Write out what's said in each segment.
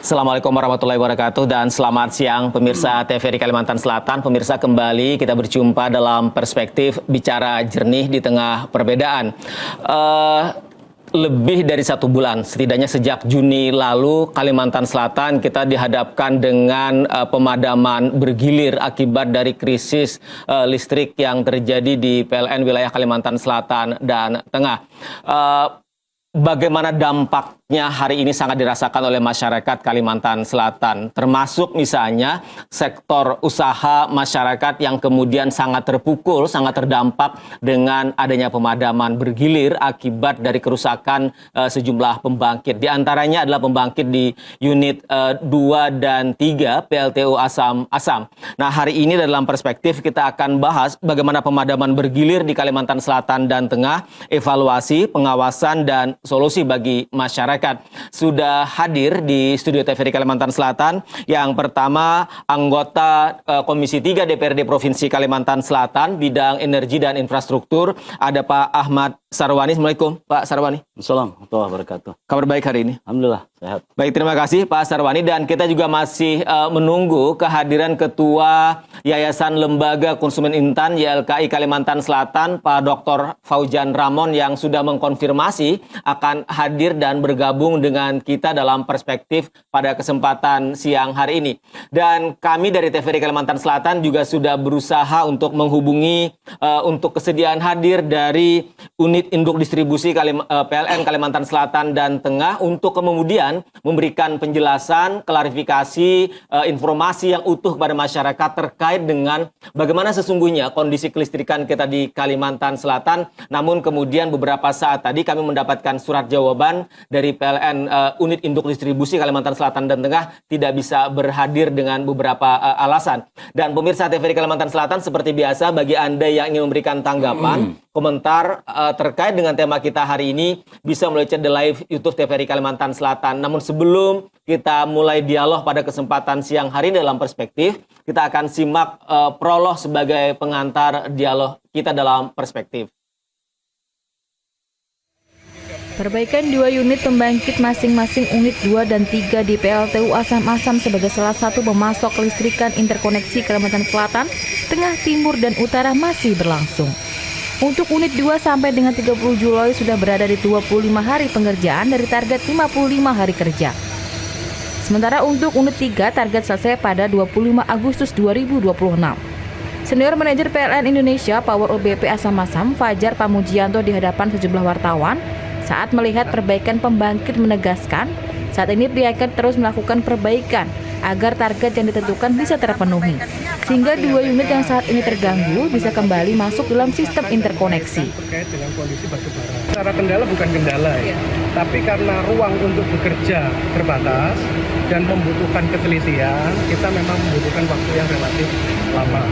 Assalamualaikum warahmatullahi wabarakatuh dan selamat siang pemirsa TVRI Kalimantan Selatan. Pemirsa, kembali kita berjumpa dalam perspektif bicara jernih di tengah perbedaan. Lebih dari 1 bulan, setidaknya sejak Juni lalu, Kalimantan Selatan kita dihadapkan dengan pemadaman bergilir akibat dari krisis listrik yang terjadi di PLN wilayah Kalimantan Selatan dan Tengah. Bagaimana dampaknya hari ini sangat dirasakan oleh masyarakat Kalimantan Selatan, termasuk misalnya sektor usaha masyarakat yang kemudian sangat terpukul, sangat terdampak dengan adanya pemadaman bergilir akibat dari kerusakan sejumlah pembangkit. Di antaranya adalah pembangkit di unit 2 dan 3 PLTU Asam. Nah, hari ini dalam perspektif kita akan bahas bagaimana pemadaman bergilir di Kalimantan Selatan dan Tengah, evaluasi, pengawasan, dan solusi bagi masyarakat. Sudah hadir di studio TVRI Kalimantan Selatan. Yang pertama, anggota Komisi 3 DPRD Provinsi Kalimantan Selatan, bidang energi dan infrastruktur, ada Pak Ahmad Sarwani. Assalamualaikum, Pak Sarwani. Assalamualaikum warahmatullahi wabarakatuh. Kabar baik hari ini? Alhamdulillah, sehat. Baik, terima kasih Pak Sarwani. Dan kita juga masih menunggu kehadiran Ketua Yayasan Lembaga Konsumen Intan YLKI Kalimantan Selatan, Pak Dr. Faujan Ramon, yang sudah mengkonfirmasi akan hadir dan bergabung dengan kita dalam perspektif pada kesempatan siang hari ini. Dan kami dari TVRI Kalimantan Selatan juga sudah berusaha untuk menghubungi untuk kesediaan hadir dari unit induk distribusi PLN Kalimantan Selatan dan Tengah untuk kemudian memberikan penjelasan, klarifikasi, informasi yang utuh kepada masyarakat terkait dengan bagaimana sesungguhnya kondisi kelistrikan kita di Kalimantan Selatan. Namun kemudian beberapa saat tadi kami mendapatkan surat jawaban dari PLN unit induk distribusi Kalimantan Selatan dan Tengah tidak bisa berhadir dengan beberapa alasan. Dan pemirsa TVRI Kalimantan Selatan, seperti biasa, bagi Anda yang ingin memberikan tanggapan, komentar terkait dengan tema kita hari ini, bisa melalui chat the live YouTube TVRI Kalimantan Selatan. Namun sebelum kita mulai dialog pada kesempatan siang hari dalam perspektif, kita akan simak prolog sebagai pengantar dialog kita dalam perspektif. Perbaikan 2 unit pembangkit masing-masing unit 2 dan 3 di PLTU Asam sebagai salah satu pemasok kelistrikan interkoneksi Kalimantan Selatan, Tengah, Timur, dan Utara masih berlangsung. Untuk unit 2 sampai dengan 30 Juli sudah berada di 25 hari pengerjaan dari target 55 hari kerja. Sementara untuk unit 3 target selesai pada 25 Agustus 2026. Senior Manajer PLN Indonesia Power OBP Asam, Fajar Pamujianto, di hadapan sejumlah wartawan saat melihat perbaikan pembangkit menegaskan saat ini pihaknya terus melakukan perbaikan agar target yang ditentukan bisa terpenuhi, sehingga 2 unit yang saat ini terganggu bisa kembali masuk dalam sistem interkoneksi. Terkait dengan kondisi batubara, secara kendala bukan kendala ya, tapi karena ruang untuk bekerja terbatas dan membutuhkan ketelitian, kita memang membutuhkan waktu yang relatif lama.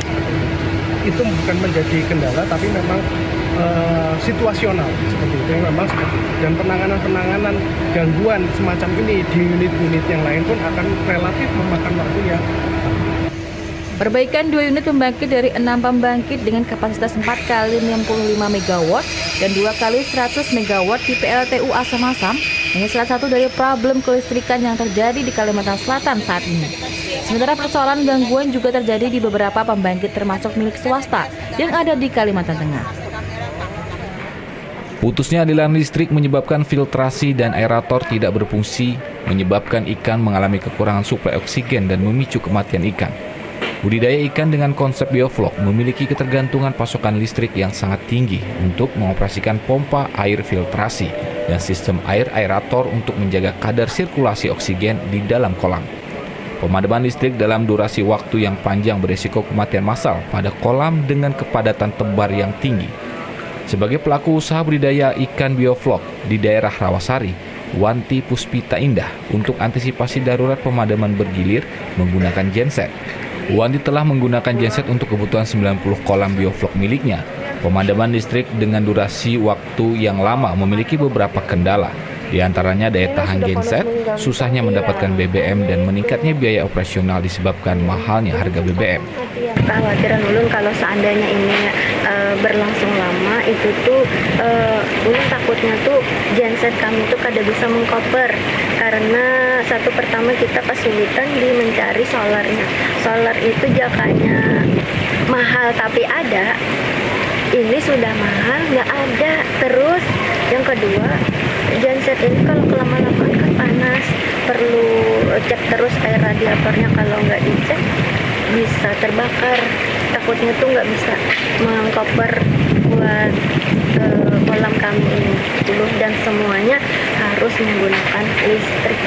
Itu bukan menjadi kendala, tapi memang situasional seperti itu, memang seperti itu. Dan penanganan gangguan semacam ini di unit-unit yang lain pun akan relatif memakan waktu yang Perbaikan 2 unit pembangkit dari 6 pembangkit dengan kapasitas 4 kali 65 MW dan 2 kali 100 MW di PLTU Asam ini salah satu dari problem kelistrikan yang terjadi di Kalimantan Selatan saat ini. Sementara persoalan gangguan juga terjadi di beberapa pembangkit termasuk milik swasta yang ada di Kalimantan Tengah. Putusnya aliran listrik menyebabkan filtrasi dan aerator tidak berfungsi, menyebabkan ikan mengalami kekurangan suplai oksigen dan memicu kematian ikan. Budidaya ikan dengan konsep bioflok memiliki ketergantungan pasokan listrik yang sangat tinggi untuk mengoperasikan pompa air filtrasi dan sistem air aerator untuk menjaga kadar sirkulasi oksigen di dalam kolam. Pemadaman listrik dalam durasi waktu yang panjang berisiko kematian massal pada kolam dengan kepadatan tebar yang tinggi. Sebagai pelaku usaha budidaya ikan bioflok di daerah Rawasari, Wanti Puspita Indah, untuk antisipasi darurat pemadaman bergilir menggunakan genset. Wanti telah menggunakan genset untuk kebutuhan 90 kolam bioflok miliknya. Pemadaman listrik dengan durasi waktu yang lama memiliki beberapa kendala. Di antaranya daya tahan genset, susahnya mendapatkan BBM, dan meningkatnya biaya operasional disebabkan mahalnya harga BBM. Kekhawatiran ulun kalau seandainya ini berlangsung lama itu tuh ulun takutnya tuh genset kami tuh kada bisa mengcover karena satu pertama kita kesulitan di mencari solarnya. Solar itu jakanya mahal tapi ada. Ini sudah mahal nggak ada. Terus yang kedua, genset ini kalau kelama-lamaan kan panas, perlu cek terus air radiatornya, kalau nggak dicek bisa terbakar. Takutnya tuh nggak bisa mengcover buat kolam kami ini dulu, dan semuanya harus menggunakan listrik.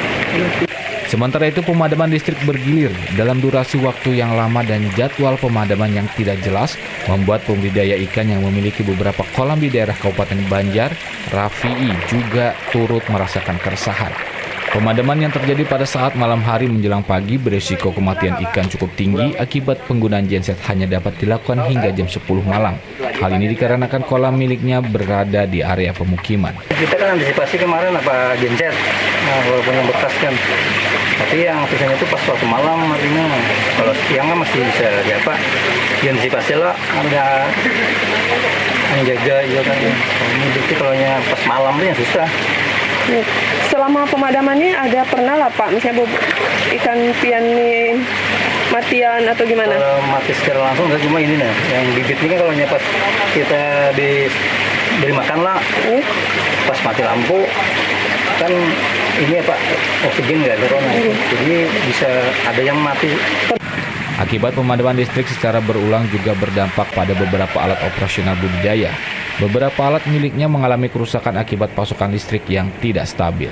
Sementara itu pemadaman listrik bergilir dalam durasi waktu yang lama dan jadwal pemadaman yang tidak jelas membuat pembudidaya ikan yang memiliki beberapa kolam di daerah Kabupaten Banjar, Rafi'i juga turut merasakan keresahan. Pemadaman yang terjadi pada saat malam hari menjelang pagi berisiko kematian ikan cukup tinggi akibat penggunaan genset hanya dapat dilakukan hingga jam 10 malam. Hal ini dikarenakan kolam miliknya berada di area pemukiman. Kita kan antisipasi kemarin apa genset, walaupun yang bekas kan. Tapi yang sisanya itu pas waktu malam artinya. Kalau siang kan masih bisa diantisipasi lah, ada yang jaga juga kan. Kalau pas malam itu yang susah. Selama pemadamannya ada pernah lah Pak, misalnya ikan piani matian atau gimana? Kalau mati secara langsung nggak, cuma ini nih, yang bibit ini kan kalau pas kita diberi makan lah, pas mati lampu kan ini apa, oksigen nggak ada corona, jadi bisa ada yang mati. Akibat pemadaman listrik secara berulang juga berdampak pada beberapa alat operasional budidaya. Beberapa alat miliknya mengalami kerusakan akibat pasokan listrik yang tidak stabil.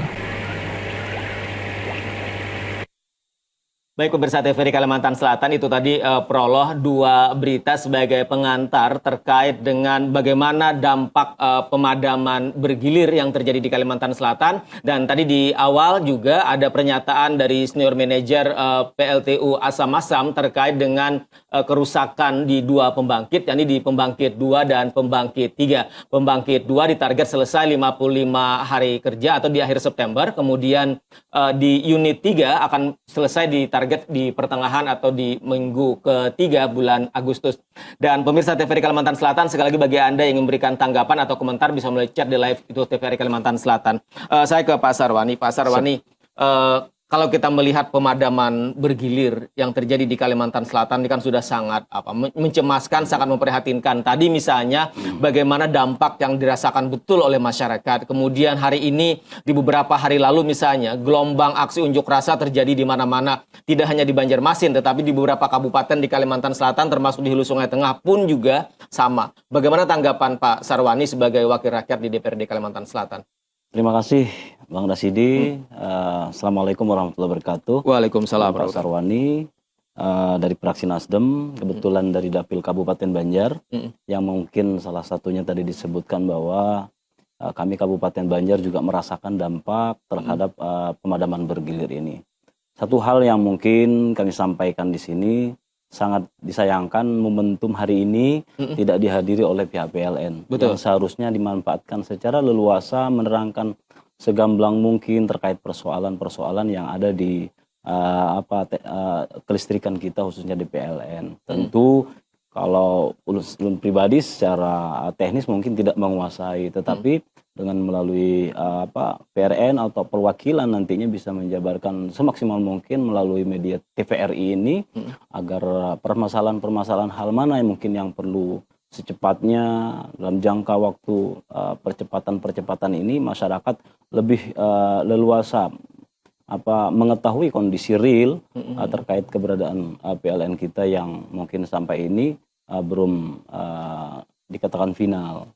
Baik pemirsa TVRI Kalimantan Selatan, itu tadi prolog dua berita sebagai pengantar terkait dengan bagaimana dampak pemadaman bergilir yang terjadi di Kalimantan Selatan. Dan tadi di awal juga ada pernyataan dari senior manajer PLTU Asam-Asam terkait dengan kerusakan di dua pembangkit, yakni di pembangkit 2 dan pembangkit 3. Pembangkit 2 ditarget selesai 55 hari kerja atau di akhir September, kemudian di unit 3 akan selesai di target di pertengahan atau di minggu ketiga bulan Agustus. Dan pemirsa TVRI Kalimantan Selatan, sekali lagi bagi Anda yang memberikan tanggapan atau komentar bisa melalui chat di live itu TVRI Kalimantan Selatan. Saya ke Pak Sarwani. Pak Sarwani, kalau kita melihat pemadaman bergilir yang terjadi di Kalimantan Selatan ini kan sudah sangat mencemaskan, sangat memprihatinkan. Tadi misalnya bagaimana dampak yang dirasakan betul oleh masyarakat. Kemudian hari ini di beberapa hari lalu misalnya gelombang aksi unjuk rasa terjadi di mana-mana. Tidak hanya di Banjarmasin tetapi di beberapa kabupaten di Kalimantan Selatan termasuk di Hulu Sungai Tengah pun juga sama. Bagaimana tanggapan Pak Sarwani sebagai wakil rakyat di DPRD Kalimantan Selatan? Terima kasih Bang Rasidi. Assalamualaikum warahmatullahi wabarakatuh. Waalaikumsalam. Pak Sarwani dari Praksi Nasdem, kebetulan dari Dapil Kabupaten Banjar, yang mungkin salah satunya tadi disebutkan bahwa kami Kabupaten Banjar juga merasakan dampak terhadap pemadaman bergilir ini. Satu hal yang mungkin kami sampaikan di sini, sangat disayangkan momentum hari ini tidak dihadiri oleh pihak PLN. Betul. Yang seharusnya dimanfaatkan secara leluasa, menerangkan segamblang mungkin terkait persoalan-persoalan yang ada di kelistrikan kita khususnya di PLN. Tentu kalau ulun pribadi secara teknis mungkin tidak menguasai, tetapi dengan melalui PRN atau perwakilan nantinya bisa menjabarkan semaksimal mungkin melalui media TVRI ini agar permasalahan-permasalahan hal mana yang mungkin yang perlu secepatnya dalam jangka waktu percepatan ini masyarakat lebih leluasa mengetahui kondisi real terkait keberadaan PLN kita yang mungkin sampai ini belum dikatakan final.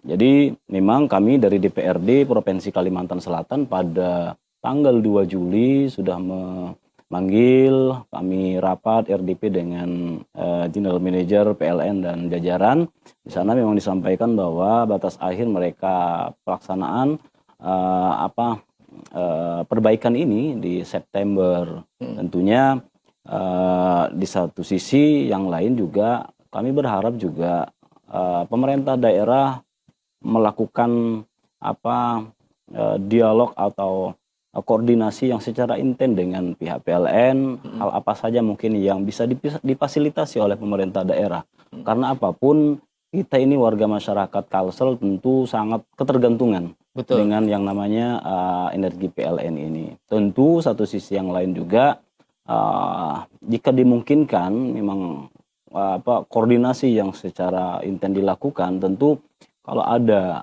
Jadi memang kami dari DPRD Provinsi Kalimantan Selatan pada tanggal 2 Juli sudah memanggil kami rapat RDP dengan General Manager PLN dan jajaran. Di sana memang disampaikan bahwa batas akhir mereka pelaksanaan perbaikan ini di September. Tentunya di satu sisi yang lain juga kami berharap juga pemerintah daerah melakukan dialog atau koordinasi yang secara intens dengan pihak PLN, hal apa saja mungkin yang bisa difasilitasi oleh pemerintah daerah. Karena apapun kita ini warga masyarakat Kalsel tentu sangat ketergantungan Betul. dengan yang namanya energi PLN ini. Tentu satu sisi yang lain juga jika dimungkinkan memang koordinasi yang secara intens dilakukan, tentu kalau ada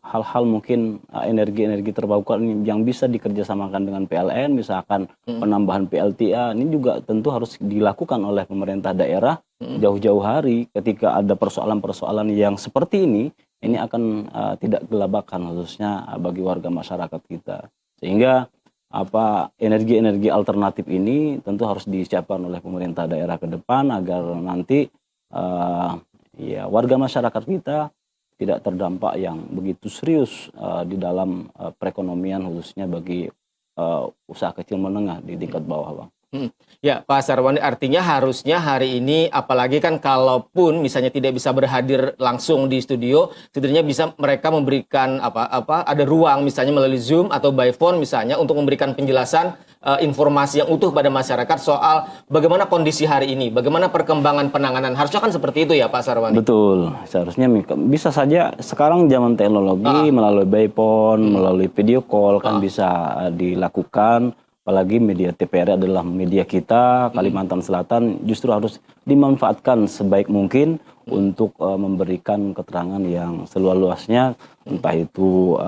hal-hal mungkin energi-energi terbarukan yang bisa dikerjasamakan dengan PLN, misalkan penambahan PLTA, ini juga tentu harus dilakukan oleh pemerintah daerah jauh-jauh hari. Ketika ada persoalan-persoalan yang seperti ini akan tidak gelabakan khususnya bagi warga masyarakat kita. Sehingga energi-energi alternatif ini tentu harus disiapkan oleh pemerintah daerah ke depan agar nanti warga masyarakat kita tidak terdampak yang begitu serius di dalam perekonomian khususnya bagi usaha kecil menengah di tingkat bawah, Bang. Ya, Pak Sarwani, artinya harusnya hari ini, apalagi kan kalaupun misalnya tidak bisa berhadir langsung di studio, setidaknya bisa mereka memberikan ada ruang misalnya melalui Zoom atau by phone misalnya untuk memberikan penjelasan informasi yang utuh pada masyarakat soal bagaimana kondisi hari ini, bagaimana perkembangan penanganan. Harusnya kan seperti itu ya, Pak Sarwani? Betul, seharusnya bisa saja sekarang zaman teknologi melalui by phone, melalui video call kan bisa dilakukan. Apalagi media TPRI adalah media kita, Kalimantan Selatan justru harus dimanfaatkan sebaik mungkin untuk memberikan keterangan yang seluas-luasnya, entah itu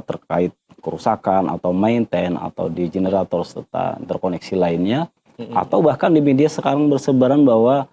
terkait kerusakan atau maintenance atau di generator serta interkoneksi lainnya, atau bahkan di media sekarang bersebaran bahwa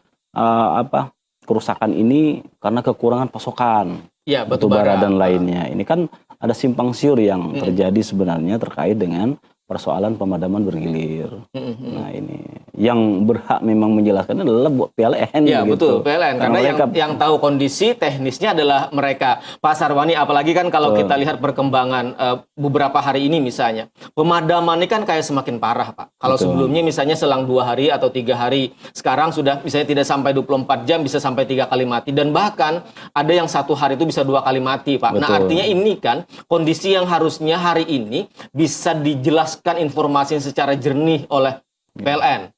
kerusakan ini karena kekurangan pasokan batu bara dan lainnya. Ini kan ada simpang siur yang terjadi sebenarnya terkait dengan persoalan pemadaman bergilir. Nah ini yang berhak memang menjelaskan adalah buat PLN. Ya begitu. betul, PLN. Karena yang tahu kondisi teknisnya adalah mereka. Pak Sarwani, apalagi kan kalau kita lihat perkembangan beberapa hari ini misalnya, pemadaman ini kan kayak semakin parah, Pak. Kalau sebelumnya misalnya selang 2 hari atau 3 hari, sekarang sudah misalnya tidak sampai 24 jam, bisa sampai 3 kali mati. Dan bahkan ada yang 1 hari itu bisa 2 kali mati, Pak. Nah artinya ini kan kondisi yang harusnya hari ini bisa dijelaskan informasi secara jernih oleh PLN.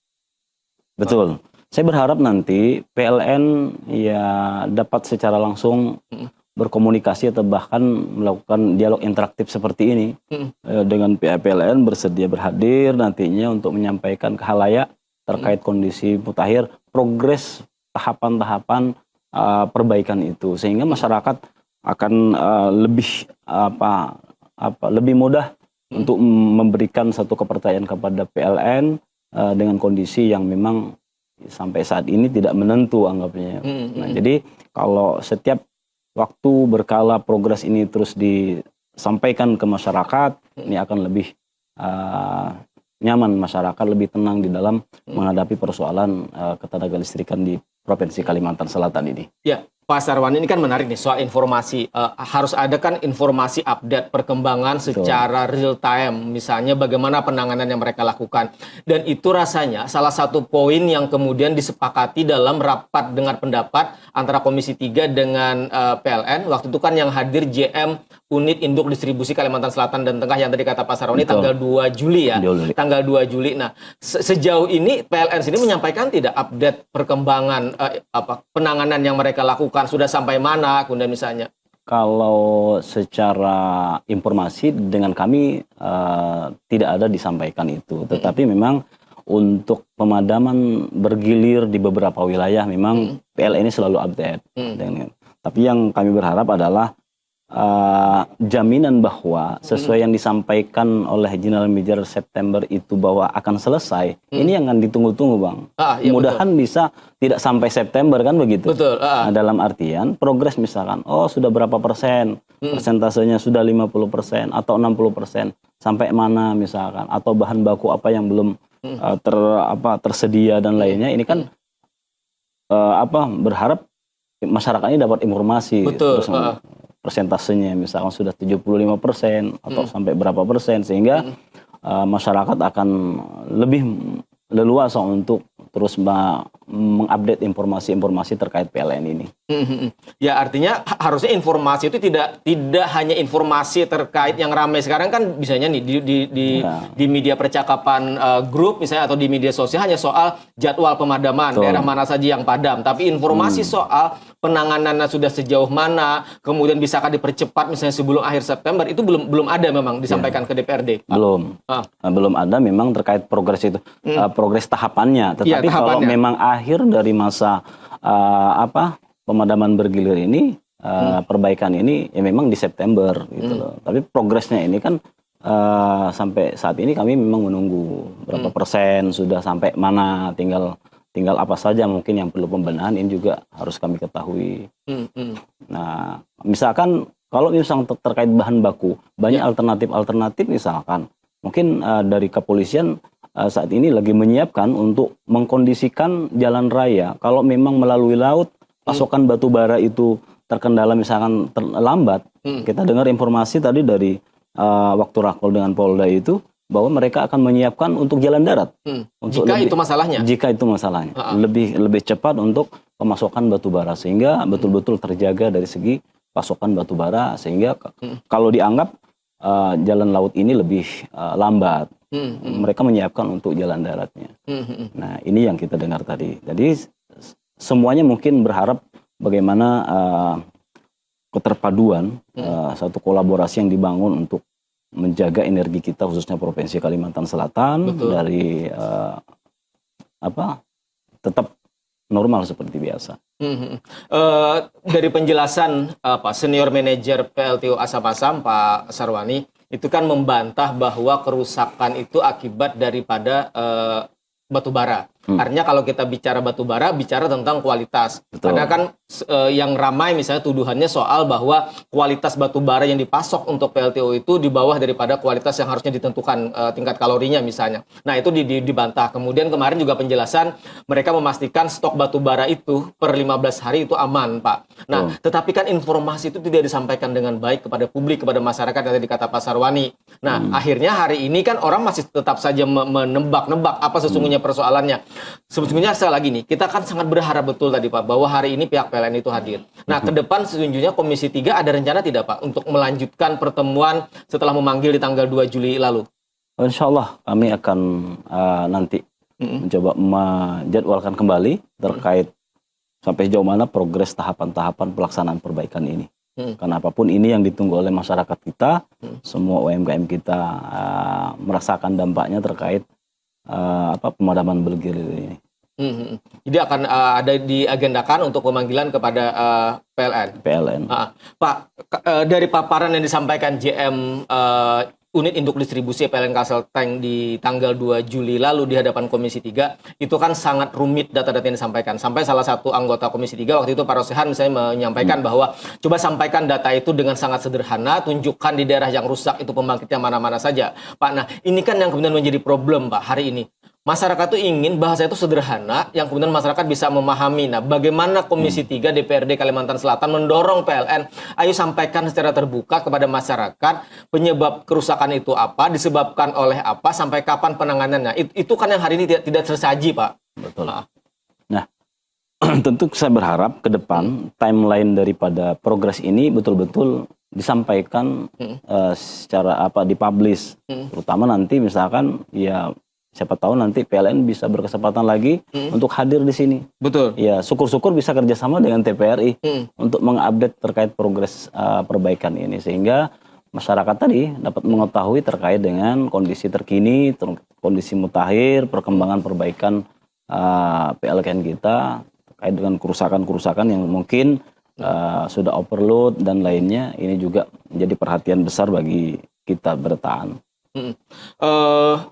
Betul. Saya berharap nanti PLN dapat secara langsung berkomunikasi atau bahkan melakukan dialog interaktif seperti ini dengan pihak PLN bersedia berhadir nantinya untuk menyampaikan ke khalayak terkait kondisi mutakhir, progres tahapan-tahapan perbaikan itu, sehingga masyarakat akan lebih mudah untuk memberikan satu kepercayaan kepada PLN dengan kondisi yang memang sampai saat ini tidak menentu anggapnya. Nah, jadi kalau setiap waktu berkala progres ini terus disampaikan ke masyarakat, ini akan lebih nyaman, masyarakat lebih tenang di dalam menghadapi persoalan ketenaga listrikan di Provinsi Kalimantan Selatan ini. Ya, Pak Sarwani, ini kan menarik nih soal informasi. Harus ada kan informasi update perkembangan secara real time. Misalnya bagaimana penanganan yang mereka lakukan. Dan itu rasanya salah satu poin yang kemudian disepakati dalam rapat dengar pendapat antara Komisi 3 dengan PLN. Waktu itu kan yang hadir JM Unit Induk Distribusi Kalimantan Selatan dan Tengah yang tadi kata Pak Sarwani tanggal 2 Juli ya. Tanggal 2 Juli. Nah, sejauh ini PLN sini menyampaikan tidak update perkembangan penanganan yang mereka lakukan, sudah sampai mana kemudian misalnya? Kalau secara informasi dengan kami tidak ada disampaikan itu, tetapi memang untuk pemadaman bergilir di beberapa wilayah memang PLN ini selalu update. Tapi yang kami berharap adalah jaminan bahwa sesuai yang disampaikan oleh General Manager September itu bahwa akan selesai, ini yang akan ditunggu-tunggu, Bang. Mudahan bisa tidak sampai September kan begitu. Betul. Nah, dalam artian progres misalkan, sudah berapa persen, persentasenya sudah 50% atau 60%, sampai mana misalkan, atau bahan baku apa yang belum tersedia dan lainnya, ini kan berharap masyarakat ini dapat informasi. Betul. Terus, persentasenya misalkan sudah 75% atau sampai berapa persen, sehingga masyarakat akan lebih leluasa untuk terus mengupdate informasi-informasi terkait PLN ini. Ya, artinya harusnya informasi itu tidak hanya informasi terkait yang ramai sekarang kan bisanya nih di media percakapan grup misalnya atau di media sosial hanya soal jadwal pemadaman, daerah mana saja yang padam, tapi informasi soal penanganannya sudah sejauh mana, kemudian bisakah dipercepat misalnya sebelum akhir September, itu belum ada memang disampaikan ke DPRD. Pak. Belum ada memang terkait progres itu, progres tahapannya. Tetapi kalau memang akhir dari masa pemadaman bergilir ini, perbaikan ini ya memang di September gitu loh. Tapi progresnya ini kan sampai saat ini kami memang menunggu berapa persen sudah sampai mana, tinggal apa saja mungkin yang perlu pembenahan, ini juga harus kami ketahui. Nah, misalkan kalau misalnya terkait bahan baku, banyak alternatif misalkan. Mungkin dari kepolisian saat ini lagi menyiapkan untuk mengkondisikan jalan raya. Kalau memang melalui laut, pasokan batu bara itu terkendala misalkan terlambat. Kita dengar informasi tadi dari waktu rakol dengan Polda itu, bahwa mereka akan menyiapkan untuk jalan darat. Untuk jika itu masalahnya? Jika itu masalahnya. Lebih cepat untuk pemasokan batu bara. Sehingga betul-betul terjaga dari segi pasokan batu bara. Sehingga kalau dianggap jalan laut ini lebih lambat. Mereka menyiapkan untuk jalan daratnya. Nah, ini yang kita dengar tadi. Jadi semuanya mungkin berharap bagaimana keterpaduan, satu kolaborasi yang dibangun untuk menjaga energi kita, khususnya Provinsi Kalimantan Selatan. Betul. Dari tetap normal seperti biasa. Dari penjelasan senior manajer PLTU Asam-Asam Pak Sarwani itu kan membantah bahwa kerusakan itu akibat daripada batu bara. Artinya kalau kita bicara batu bara, bicara tentang kualitas. Betul. Karena kan yang ramai misalnya tuduhannya soal bahwa kualitas batu bara yang dipasok untuk PLTU itu di bawah daripada kualitas yang harusnya ditentukan tingkat kalorinya misalnya. Nah, itu dibantah. Kemudian kemarin juga penjelasan mereka memastikan stok batu bara itu per 15 hari itu aman, Pak. Nah, tetapi kan informasi itu tidak disampaikan dengan baik kepada publik, kepada masyarakat yang tadi kata Pak Sarwani. Nah, akhirnya hari ini kan orang masih tetap saja menebak-nebak apa sesungguhnya persoalannya. Sebetulnya sekali lagi nih, kita kan sangat berharap betul tadi Pak, bahwa hari ini pihak PLN itu hadir. Nah, ke depan sejujurnya Komisi 3 ada rencana tidak Pak untuk melanjutkan pertemuan setelah memanggil di tanggal 2 Juli lalu? Insya Allah kami akan nanti mencoba menjadwalkan kembali terkait sampai sejauh mana progres tahapan-tahapan pelaksanaan perbaikan ini. Karena apapun ini yang ditunggu oleh masyarakat kita, semua UMKM kita merasakan dampaknya terkait pemadaman bergilir ini. Jadi akan ada diagendakan untuk pemanggilan kepada PLN. Pak, dari paparan yang disampaikan GM Unit Induk Distribusi PLN Kalsel-Tank di tanggal 2 Juli lalu di hadapan Komisi 3, itu kan sangat rumit data-data yang disampaikan. Sampai salah satu anggota Komisi 3 waktu itu Pak Rosehan misalnya menyampaikan bahwa coba sampaikan data itu dengan sangat sederhana, tunjukkan di daerah yang rusak itu pembangkitnya mana-mana saja. Pak, nah ini kan yang kemudian menjadi problem Pak hari ini. Masyarakat itu ingin bahasa itu sederhana yang kemudian masyarakat bisa memahami. Nah, bagaimana Komisi 3 DPRD Kalimantan Selatan mendorong PLN, ayo sampaikan secara terbuka kepada masyarakat penyebab kerusakan itu apa, disebabkan oleh apa, sampai kapan penanganannya. Itu kan yang hari ini tidak tersaji, Pak. Betul. Nah, tentu saya berharap ke depan timeline daripada progres ini betul-betul disampaikan secara dipublish. Terutama nanti misalkan ya siapa tahu nanti PLN bisa berkesempatan lagi untuk hadir di sini. Betul. Ya, syukur-syukur bisa kerjasama dengan TPRI untuk mengupdate terkait progres perbaikan ini. Sehingga masyarakat tadi dapat mengetahui terkait dengan kondisi terkini, kondisi mutakhir, perkembangan perbaikan PLN kita, terkait dengan kerusakan-kerusakan yang mungkin sudah overload dan lainnya. Ini juga menjadi perhatian besar bagi kita bertahan.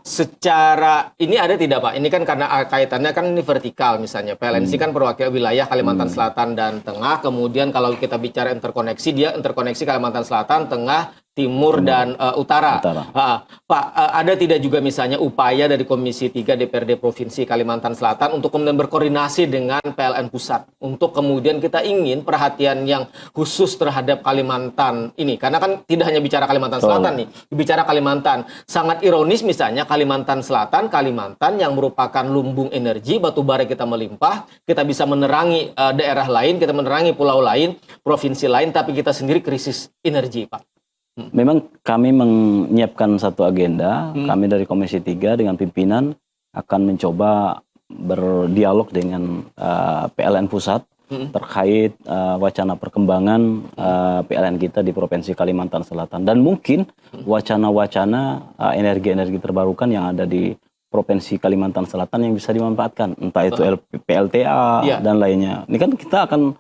Secara ini ada tidak Pak? Ini kan karena kaitannya kan ini vertikal misalnya. PLNC kan perwakilan wilayah Kalimantan Selatan dan Tengah. Kemudian kalau kita bicara interkoneksi, dia interkoneksi Kalimantan Selatan, Tengah, Timur dan Utara. Pak, ada tidak juga misalnya upaya dari Komisi 3 DPRD Provinsi Kalimantan Selatan untuk kemudian berkoordinasi dengan PLN Pusat untuk kemudian kita ingin perhatian yang khusus terhadap Kalimantan ini, karena kan tidak hanya bicara Kalimantan Selatan nih, bicara Kalimantan. Sangat ironis misalnya Kalimantan Selatan, Kalimantan yang merupakan lumbung energi, batu bara kita melimpah, kita bisa menerangi daerah lain, kita menerangi pulau lain, provinsi lain, tapi kita sendiri krisis energi, Pak. Memang kami menyiapkan satu agenda, kami dari Komisi 3 dengan pimpinan akan mencoba berdialog dengan PLN Pusat terkait wacana perkembangan PLN kita di Provinsi Kalimantan Selatan, dan mungkin wacana-wacana energi-energi terbarukan yang ada di Provinsi Kalimantan Selatan yang bisa dimanfaatkan, entah itu PLTA dan lainnya. Ini kan kita akan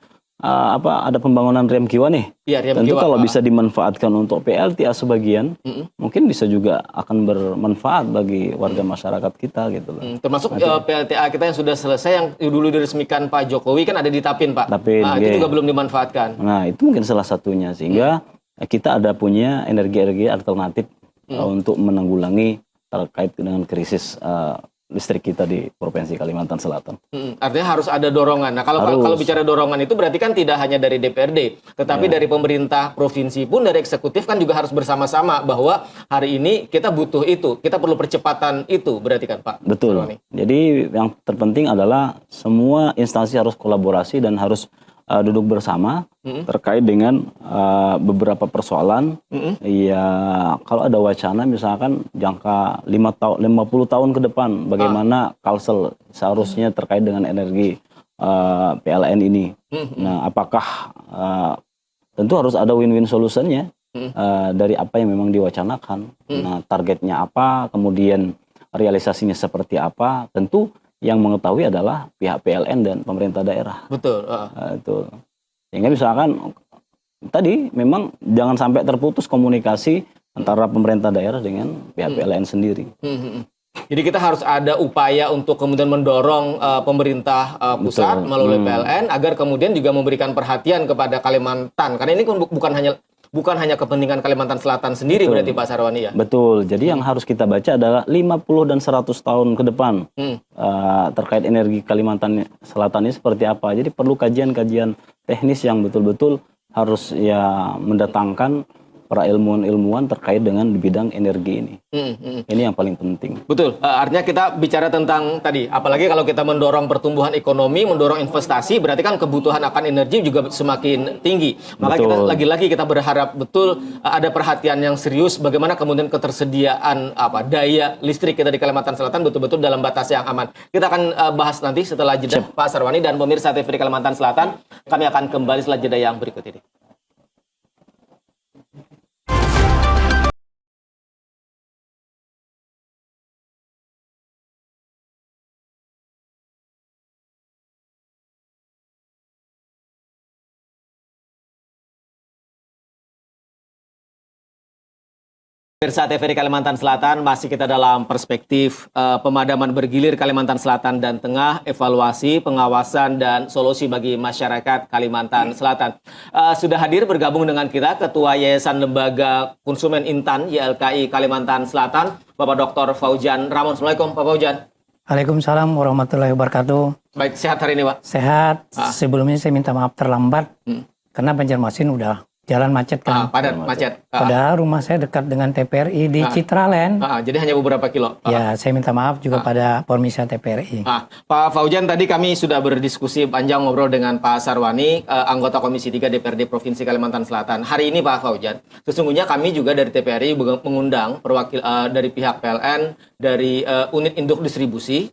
ada pembangunan rem kiwa nih. Tentu kalau bisa dimanfaatkan untuk PLTA sebagian, mungkin bisa juga akan bermanfaat bagi warga masyarakat kita gitu loh. Termasuk PLTA kita yang sudah selesai, yang dulu diresmikan Pak Jokowi kan ada di Tapin, Pak. Tapin, itu juga belum dimanfaatkan. Nah, itu mungkin salah satunya, sehingga kita ada punya energi-energi alternatif untuk menanggulangi terkait dengan krisis listrik kita di Provinsi Kalimantan Selatan. Artinya harus ada dorongan. Nah, kalau bicara dorongan itu berarti kan tidak hanya dari DPRD, tetapi dari pemerintah provinsi pun, dari eksekutif kan juga harus bersama-sama bahwa hari ini kita butuh itu, kita perlu percepatan itu, berarti kan Pak? Betul. Jadi yang terpenting adalah semua instansi harus kolaborasi dan harus duduk bersama terkait dengan beberapa persoalan. Ya, kalau ada wacana misalkan jangka 50 tahun ke depan bagaimana Kalsel seharusnya terkait dengan energi PLN ini. Nah, apakah tentu harus ada win-win solutionnya dari apa yang memang diwacanakan. Nah, targetnya apa, kemudian realisasinya seperti apa, tentu yang mengetahui adalah pihak PLN dan pemerintah daerah. Betul. Itu. Sehingga misalkan tadi memang jangan sampai terputus komunikasi antara pemerintah daerah dengan pihak PLN sendiri. Jadi kita harus ada upaya untuk kemudian mendorong pemerintah pusat melalui PLN agar kemudian juga memberikan perhatian kepada Kalimantan. Karena ini bukan hanya kepentingan Kalimantan Selatan sendiri. Berarti Pak Sarwani ya? Betul. Jadi yang harus kita baca adalah 50 dan 100 tahun ke depan terkait energi Kalimantan Selatan ini seperti apa. Jadi perlu kajian-kajian teknis yang betul-betul harus mendatangkan para ilmuwan terkait dengan di bidang energi ini. Ini yang paling penting. Betul. Artinya kita bicara tentang tadi, apalagi kalau kita mendorong pertumbuhan ekonomi, mendorong investasi, berarti kan kebutuhan akan energi juga semakin tinggi. Maka kita lagi-lagi kita berharap betul ada perhatian yang serius bagaimana kemudian ketersediaan daya listrik kita di Kalimantan Selatan betul-betul dalam batas yang aman. Kita akan bahas nanti setelah jeda, Pak Sarwani dan pemirsa TVRI Kalimantan Selatan. Kami akan kembali setelah jeda yang berikut ini. Pemirsa TVRI Kalimantan Selatan, masih kita dalam perspektif pemadaman bergilir Kalimantan Selatan dan Tengah, evaluasi, pengawasan, dan solusi bagi masyarakat Kalimantan Selatan. Sudah hadir bergabung dengan kita Ketua Yayasan Lembaga Konsumen Intan YLKI Kalimantan Selatan, Bapak Dr. Faujan Ramon. Assalamualaikum Pak Faujan. Waalaikumsalam warahmatullahi wabarakatuh. Baik, sehat hari ini Pak? Sehat. Sebelumnya saya minta maaf terlambat karena Banjarmasin udah jalan macet kan. Padat, macet. Padahal rumah saya dekat dengan TPRI di Citraland. Jadi hanya beberapa kilo. Ya, saya minta maaf juga pada pemirsa TPRI. Pak Faujan, tadi kami sudah berdiskusi panjang ngobrol dengan Pak Sarwani, anggota Komisi 3 DPRD Provinsi Kalimantan Selatan. Hari ini Pak Faujan, sesungguhnya kami juga dari TPRI mengundang perwakil dari pihak PLN, dari unit induk distribusi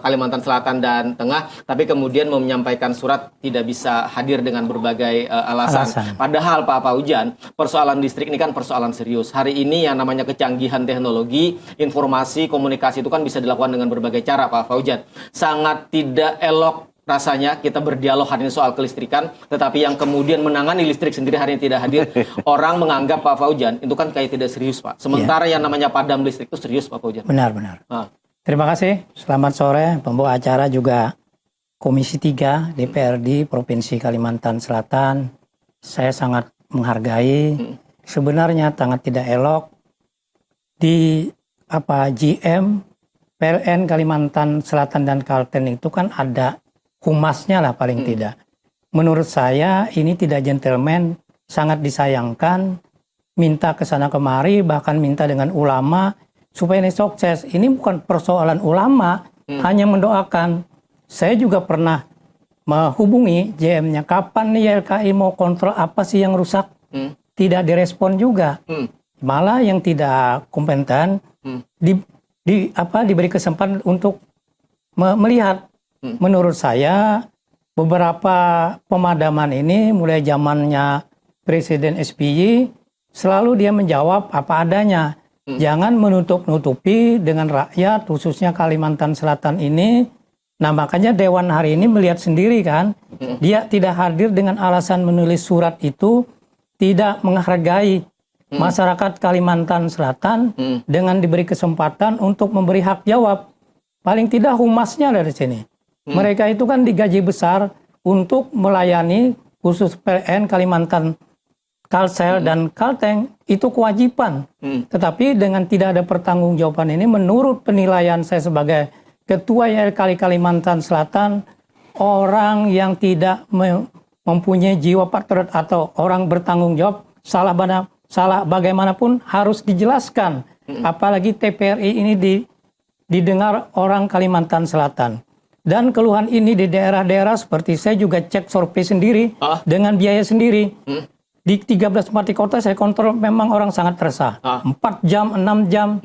Kalimantan Selatan dan Tengah, tapi kemudian menyampaikan surat tidak bisa hadir dengan berbagai alasan. Padahal Pak Faujan, persoalan listrik ini kan persoalan serius. Hari ini yang namanya kecanggihan teknologi, informasi, komunikasi itu kan bisa dilakukan dengan berbagai cara Pak Faujan. Sangat tidak elok rasanya kita berdialog hari ini soal kelistrikan, tetapi yang kemudian menangani listrik sendiri hari ini tidak hadir. Orang menganggap Pak Faujan itu kan kayak tidak serius Pak. Sementara yang namanya padam listrik itu serius Pak Faujan. Benar-benar. Terima kasih. Selamat sore pembawa acara juga Komisi 3 DPRD Provinsi Kalimantan Selatan. Saya sangat menghargai. Sebenarnya sangat tidak elok di GM PLN Kalimantan Selatan dan Kalteng itu kan ada humasnya lah paling tidak. Menurut saya ini tidak gentleman, sangat disayangkan, minta ke sana kemari, bahkan minta dengan ulama supaya ini sukses. Ini bukan persoalan ulama, hanya mendoakan. Saya juga pernah menghubungi JM-nya, kapan nih YLKI mau kontrol apa sih yang rusak? Tidak direspon juga. Malah yang tidak kompeten diberi kesempatan untuk melihat. Menurut saya beberapa pemadaman ini mulai zamannya Presiden SBY selalu dia menjawab apa adanya. Jangan menutup-nutupi dengan rakyat, khususnya Kalimantan Selatan ini. Nah, makanya Dewan hari ini melihat sendiri kan, dia tidak hadir dengan alasan menulis surat itu tidak menghargai masyarakat Kalimantan Selatan dengan diberi kesempatan untuk memberi hak jawab. Paling tidak humasnya dari sini. Mereka itu kan digaji besar untuk melayani khusus PLN Kalimantan, Kalsel dan Kalteng, itu kewajiban. Tetapi dengan tidak ada pertanggungjawaban ini, menurut penilaian saya sebagai Ketua YLKI Kalimantan Selatan, orang yang tidak mempunyai jiwa patriot atau orang bertanggung jawab, salah bagaimanapun harus dijelaskan. Apalagi TPRI ini didengar orang Kalimantan Selatan. Dan keluhan ini di daerah-daerah seperti saya juga cek survei sendiri dengan biaya sendiri. Di 13 Bupati Kota saya kontrol, memang orang sangat resah. 4 jam, 6 jam,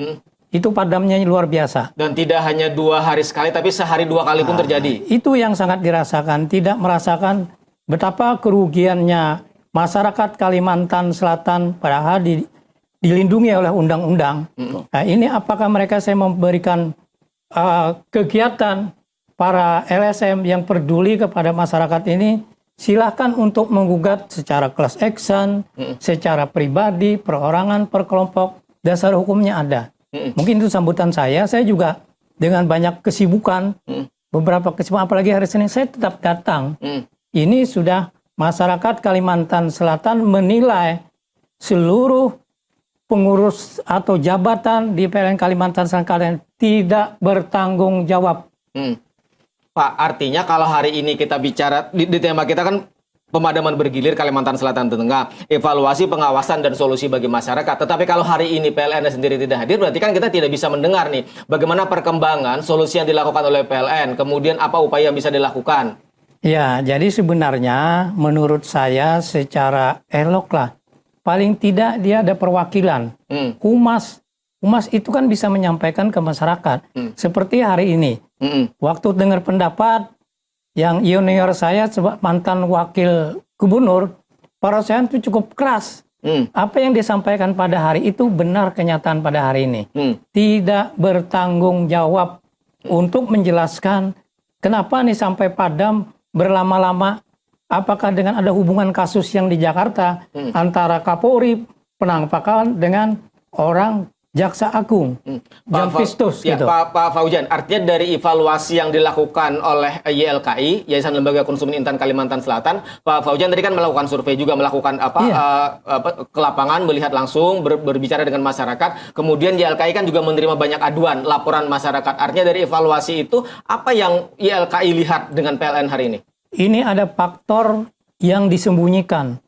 itu padamnya luar biasa. Dan tidak hanya 2 hari sekali, tapi sehari 2 kali pun terjadi. Itu yang sangat dirasakan, tidak merasakan betapa kerugiannya masyarakat Kalimantan Selatan padahal dilindungi oleh undang-undang. Nah, ini apakah mereka saya memberikan kegiatan para LSM yang peduli kepada masyarakat ini, silahkan untuk menggugat secara class action, secara pribadi, perorangan, per kelompok, dasar hukumnya ada. Mungkin itu sambutan saya juga dengan banyak kesibukan, beberapa kesibukan, apalagi hari Senin, saya tetap datang. Ini sudah masyarakat Kalimantan Selatan menilai seluruh pengurus atau jabatan di PLN Kalimantan Selatan tidak bertanggung jawab. Pak, artinya kalau hari ini kita bicara di tema kita kan pemadaman bergilir Kalimantan Selatan Tengah, evaluasi, pengawasan dan solusi bagi masyarakat. Tetapi kalau hari ini PLN sendiri tidak hadir, berarti kan kita tidak bisa mendengar nih bagaimana perkembangan solusi yang dilakukan oleh PLN, kemudian apa upaya yang bisa dilakukan. Ya, jadi sebenarnya menurut saya secara elok lah, paling tidak dia ada perwakilan. Humas itu kan bisa menyampaikan ke masyarakat. Seperti hari ini. Waktu dengar pendapat yang junior saya mantan wakil gubernur, parosean itu cukup keras. Apa yang disampaikan pada hari itu benar kenyataan pada hari ini. Tidak bertanggung jawab untuk menjelaskan kenapa nih sampai padam berlama-lama. Apakah dengan ada hubungan kasus yang di Jakarta antara Kapolri penangkapan dengan orang Jaksa Agung, Jampistus gitu. Pak Faujan, artinya dari evaluasi yang dilakukan oleh YLKI, Yayasan Lembaga Konsumen Intan Kalimantan Selatan, Pak Faujan tadi kan melakukan survei juga, melakukan ke lapangan, melihat langsung, berbicara dengan masyarakat. Kemudian YLKI kan juga menerima banyak aduan, laporan masyarakat. Artinya dari evaluasi itu, apa yang YLKI lihat dengan PLN hari ini? Ini ada faktor yang disembunyikan,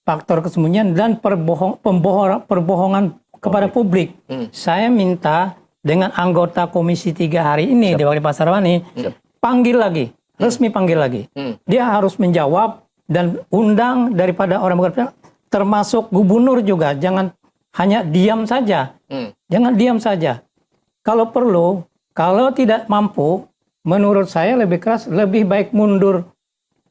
faktor kesembunyian dan perbohongan kepada publik. Saya minta dengan anggota Komisi 3 hari ini di Wali Pasarwani, panggil lagi, resmi panggil lagi. Dia harus menjawab dan undang daripada orang bekerja, termasuk gubernur juga. Jangan hanya diam saja. Jangan diam saja. Kalau perlu, kalau tidak mampu, menurut saya lebih keras, lebih baik mundur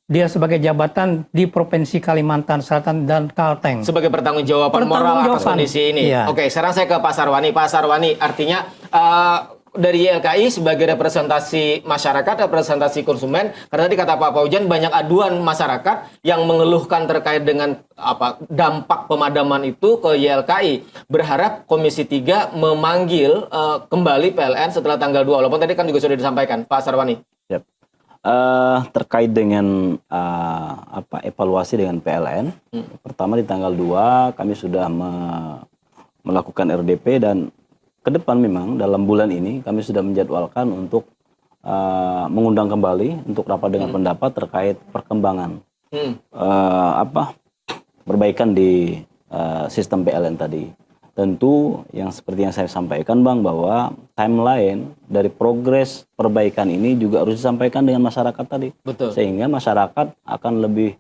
dia sebagai jabatan di Provinsi Kalimantan Selatan dan Kalteng. Sebagai pertanggungjawaban moral atas kondisi ini. Iya. Oke, sekarang saya ke Pak Sarwani. Pak Sarwani, artinya dari YLKI sebagai representasi masyarakat, representasi konsumen, karena tadi kata Pak Faujan banyak aduan masyarakat yang mengeluhkan terkait dengan dampak pemadaman itu ke YLKI. Berharap Komisi 3 memanggil kembali PLN setelah tanggal 2. Walaupun tadi kan juga sudah disampaikan, Pak Sarwani. Terkait dengan evaluasi dengan PLN, pertama di tanggal 2 kami sudah melakukan RDP dan ke depan memang dalam bulan ini kami sudah menjadwalkan untuk mengundang kembali untuk rapat dengan pendapat terkait perkembangan perbaikan di sistem PLN tadi. Tentu yang seperti yang saya sampaikan Bang, bahwa timeline dari progres perbaikan ini juga harus disampaikan dengan masyarakat tadi. Betul. Sehingga masyarakat akan lebih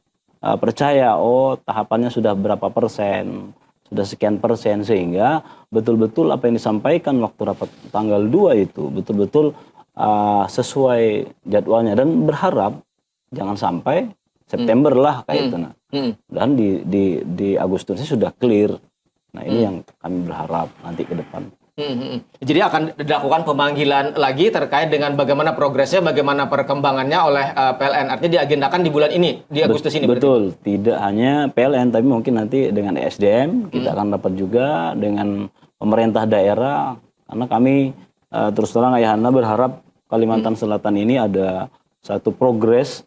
percaya, tahapannya sudah berapa persen, sudah sekian persen, sehingga betul-betul apa yang disampaikan waktu rapat tanggal 2 itu betul-betul sesuai jadwalnya, dan berharap jangan sampai September lah kayak itu. Nah, dan di Agustusnya sudah clear. Nah, ini yang kami berharap nanti ke depan. Jadi akan dilakukan pemanggilan lagi terkait dengan bagaimana progresnya, bagaimana perkembangannya oleh PLN. Artinya diagendakan di bulan ini, di Agustus ini. Betul, tidak hanya PLN, tapi mungkin nanti dengan SDM kita akan dapat juga dengan pemerintah daerah. Karena kami terus terang Ayahanda berharap Kalimantan Selatan ini ada satu progres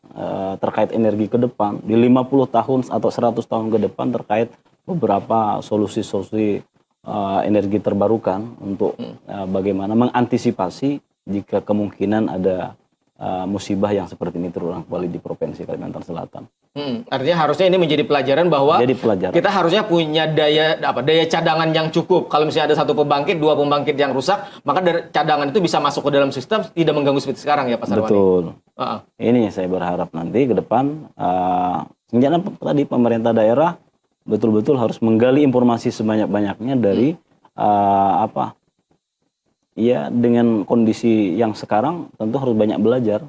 terkait energi ke depan di 50 tahun atau 100 tahun ke depan terkait beberapa solusi-solusi energi terbarukan untuk bagaimana mengantisipasi jika kemungkinan ada musibah yang seperti ini terulang kembali di Provinsi Kalimantan Selatan. Artinya harusnya ini menjadi pelajaran bahwa kita harusnya punya daya cadangan yang cukup. Kalau misalnya ada 1 pembangkit, 2 pembangkit yang rusak, maka dari cadangan itu bisa masuk ke dalam sistem, tidak mengganggu seperti sekarang ya Pak Sarwani. Betul. Ini saya berharap nanti ke depan senjata tadi pemerintah daerah betul-betul harus menggali informasi sebanyak-banyaknya dari dengan kondisi yang sekarang tentu harus banyak belajar.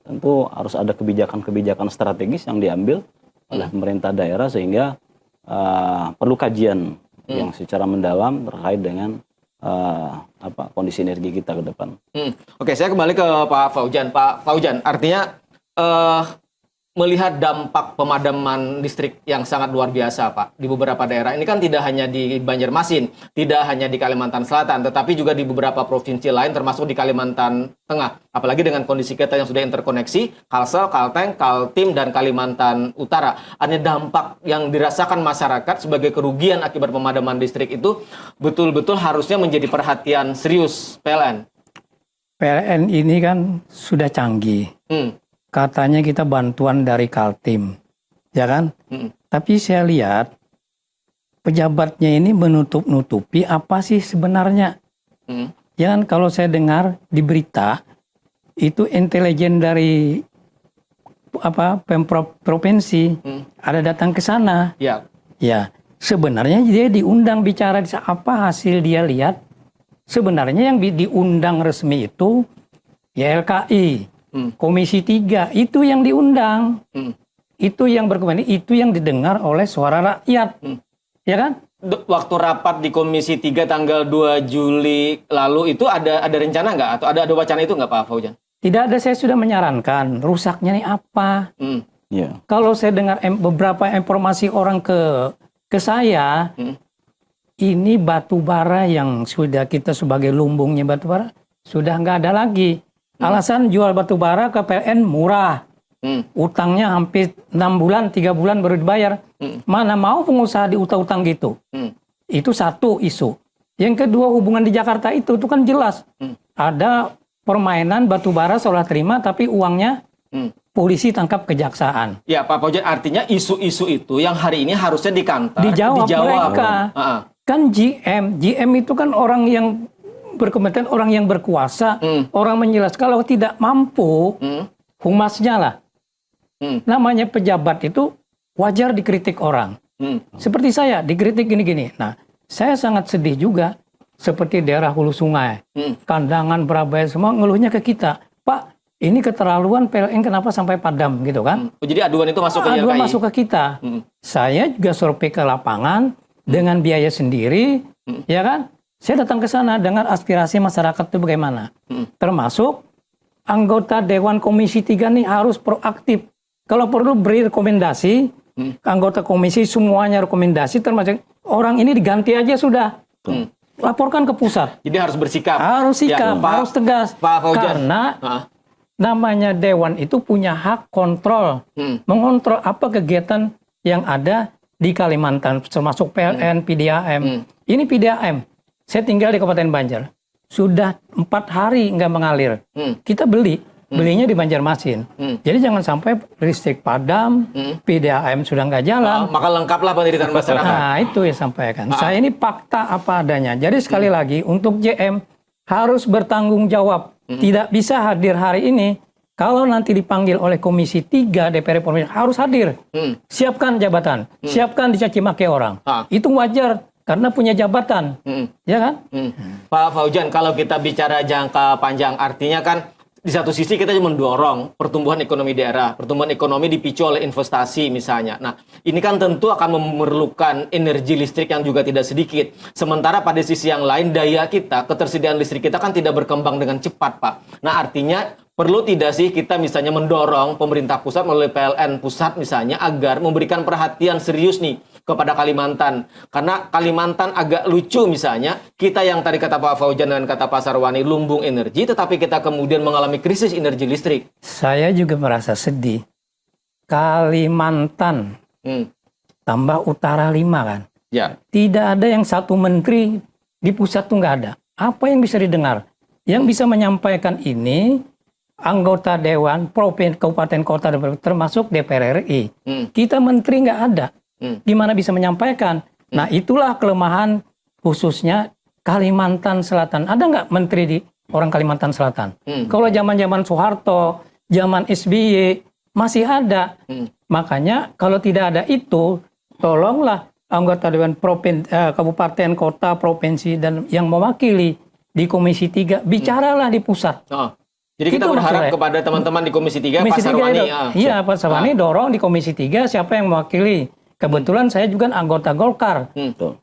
Tentu harus ada kebijakan-kebijakan strategis yang diambil oleh pemerintah daerah sehingga perlu kajian yang secara mendalam terkait dengan kondisi energi kita ke depan. Oke, saya kembali ke Pak Faujan. Pak Faujan, artinya melihat dampak pemadaman listrik yang sangat luar biasa, Pak, di beberapa daerah. Ini kan tidak hanya di Banjarmasin, tidak hanya di Kalimantan Selatan, tetapi juga di beberapa provinsi lain, termasuk di Kalimantan Tengah. Apalagi dengan kondisi kita yang sudah interkoneksi, Kalsel, Kalteng, Kaltim, dan Kalimantan Utara. Ada dampak yang dirasakan masyarakat sebagai kerugian akibat pemadaman listrik itu betul-betul harusnya menjadi perhatian serius PLN. PLN ini kan sudah canggih. Katanya kita bantuan dari Kaltim, ya kan? Tapi saya lihat pejabatnya ini menutup-nutupi apa sih sebenarnya. Ya kan, kalau saya dengar di berita itu intelijen dari Pemprov provinsi ada datang ke sana. Ya, sebenarnya dia diundang bicara apa hasil dia lihat. Sebenarnya yang diundang resmi itu ya LKI. Komisi 3 itu yang diundang, itu yang berkepentingan, itu yang didengar oleh suara rakyat, ya kan? Waktu rapat di Komisi 3 tanggal 2 Juli lalu itu ada rencana nggak atau ada wacana itu nggak Pak Faujan? Tidak ada, saya sudah menyarankan rusaknya nih apa. Kalau saya dengar beberapa informasi orang ke saya, ini batu bara yang sudah kita sebagai lumbungnya batu bara sudah nggak ada lagi. Alasan jual batu bara ke PLN murah. Utangnya hampir 6 bulan, 3 bulan baru dibayar. Mana mau pengusaha diutang-utang gitu. Itu satu isu. Yang kedua, hubungan di Jakarta itu kan jelas. Ada permainan batu bara seolah terima, tapi uangnya polisi tangkap kejaksaan. Ya Pak Faujan, artinya isu-isu itu yang hari ini harusnya di kantor. Dijawab mereka. Kan GM itu kan orang yang berkomentar, orang yang berkuasa, orang menjelaskan. Kalau tidak mampu, humasnya lah. Namanya pejabat itu wajar dikritik orang. Seperti saya, dikritik gini-gini. Nah, saya sangat sedih juga. Seperti daerah hulu sungai, Kandangan, Brabaya, semua ngeluhnya ke kita. Pak, ini keterlaluan PLN kenapa sampai padam gitu kan? Jadi aduan itu masuk ke LKI? Aduan masuk ke kita. Saya juga survei ke lapangan dengan biaya sendiri, ya kan? Saya datang ke sana dengar aspirasi masyarakat itu bagaimana. Termasuk anggota Dewan Komisi 3 nih harus proaktif. Kalau perlu beri rekomendasi, anggota komisi semuanya rekomendasi, termasuk orang ini diganti aja sudah. Laporkan ke pusat. Jadi harus bersikap. Harus sikap, harus tegas. Pak Faujan. Karena namanya Dewan itu punya hak kontrol. Mengontrol apa kegiatan yang ada di Kalimantan, termasuk PLN, PDAM. Ini PDAM. Saya tinggal di Kabupaten Banjar. Sudah 4 hari nggak mengalir. Kita belinya di Banjarmasin. Jadi jangan sampai listrik padam, PDAM sudah nggak jalan. Maka lengkaplah penderitaan masyarakat. Nah, itu yang sampaikan. Saya ini fakta apa adanya. Jadi sekali lagi, untuk JM harus bertanggung jawab. Tidak bisa hadir hari ini. Kalau nanti dipanggil oleh Komisi 3 DPR Provinsi, harus hadir. Siapkan jabatan. Siapkan dicaci maki orang. Itu wajar. Karena punya jabatan, ya kan? Pak Faujan, kalau kita bicara jangka panjang, artinya kan di satu sisi kita mendorong pertumbuhan ekonomi daerah, pertumbuhan ekonomi dipicu oleh investasi misalnya. Nah, ini kan tentu akan memerlukan energi listrik yang juga tidak sedikit. Sementara pada sisi yang lain daya kita, ketersediaan listrik kita kan tidak berkembang dengan cepat, Pak. Nah, artinya perlu tidak sih kita misalnya mendorong pemerintah pusat melalui PLN pusat misalnya agar memberikan perhatian serius nih kepada Kalimantan. Karena Kalimantan agak lucu misalnya, kita yang tadi kata Pak Fauzan dan kata Pak Sarwani lumbung energi, tetapi kita kemudian mengalami krisis energi listrik. Saya juga merasa sedih. Kalimantan, tambah utara 5 kan. Ya. Tidak ada yang satu menteri di pusat tuh nggak ada. Apa yang bisa didengar? Yang bisa menyampaikan ini anggota Dewan, Provinsi, Kabupaten, Kota, termasuk DPR RI. Kita menteri nggak ada. Gimana bisa menyampaikan? Nah, itulah kelemahan khususnya Kalimantan Selatan. Ada nggak menteri di orang Kalimantan Selatan? Kalau zaman-zaman Soeharto, zaman SBY, masih ada. Makanya kalau tidak ada itu, tolonglah anggota Dewan Kabupaten, Kota, Provinsi, dan yang mewakili di Komisi 3, bicaralah di pusat. Jadi kita Itu berharap maksudnya. kepada teman-teman di Komisi 3, Komisi Pak 3 Sarwani. Iya, Pak Sarwani dorong di Komisi 3 siapa yang mewakili. Kebetulan saya juga anggota Golkar.